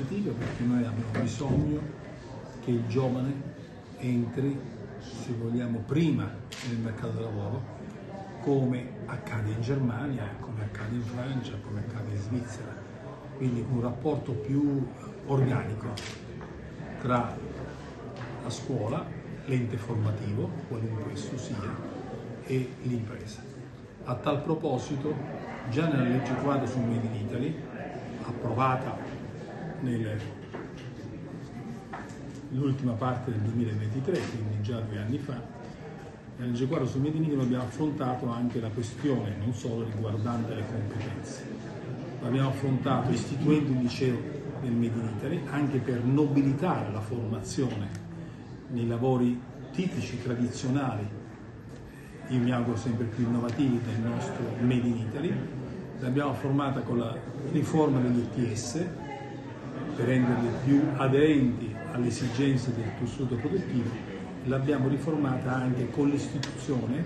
positive, perché noi abbiamo bisogno che il giovane entri, se vogliamo, prima nel mercato del lavoro, come accade in Germania, come accade in Francia, come accade in Svizzera. Quindi un rapporto più organico tra la scuola, l'ente formativo, qualunque esso sia, e l'impresa. A tal proposito, già nella legge quadro sul Made in Italy, approvata nell'ultima parte del 2023, quindi già 2 anni fa, nella legge quadro sul Made in Italy abbiamo affrontato anche la questione non solo riguardante le competenze, ma abbiamo affrontato istituendo un liceo del Made in Italy anche per nobilitare la formazione nei lavori tipici, tradizionali, io mi auguro sempre più innovativi del nostro Made in Italy. L'abbiamo formata con la riforma degli ETS per renderli più aderenti alle esigenze del tessuto produttivo. L'abbiamo riformata anche con l'istituzione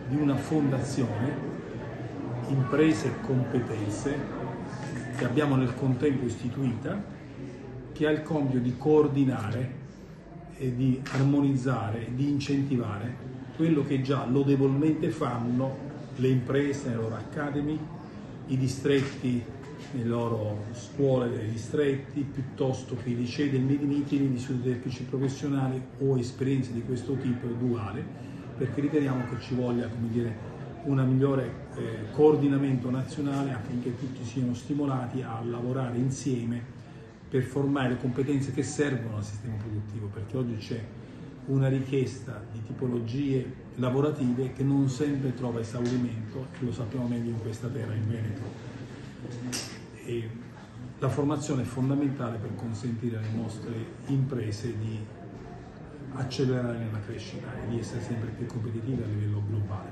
di una fondazione, Imprese e Competenze, che abbiamo nel contempo istituita, che ha il compito di coordinare e di armonizzare, di incentivare quello che già lodevolmente fanno le imprese nelle loro academy, i distretti nelle loro scuole dei distretti, piuttosto che i licei del Made in Italy, gli istituti tecnici professionali o esperienze di questo tipo duale, perché riteniamo che ci voglia, come dire, un migliore coordinamento nazionale affinché tutti siano stimolati a lavorare insieme per formare le competenze che servono al sistema produttivo, perché oggi c'è una richiesta di tipologie lavorative che non sempre trova esaurimento, e lo sappiamo meglio in questa terra, in Veneto. E la formazione è fondamentale per consentire alle nostre imprese di accelerare nella crescita e di essere sempre più competitive a livello globale.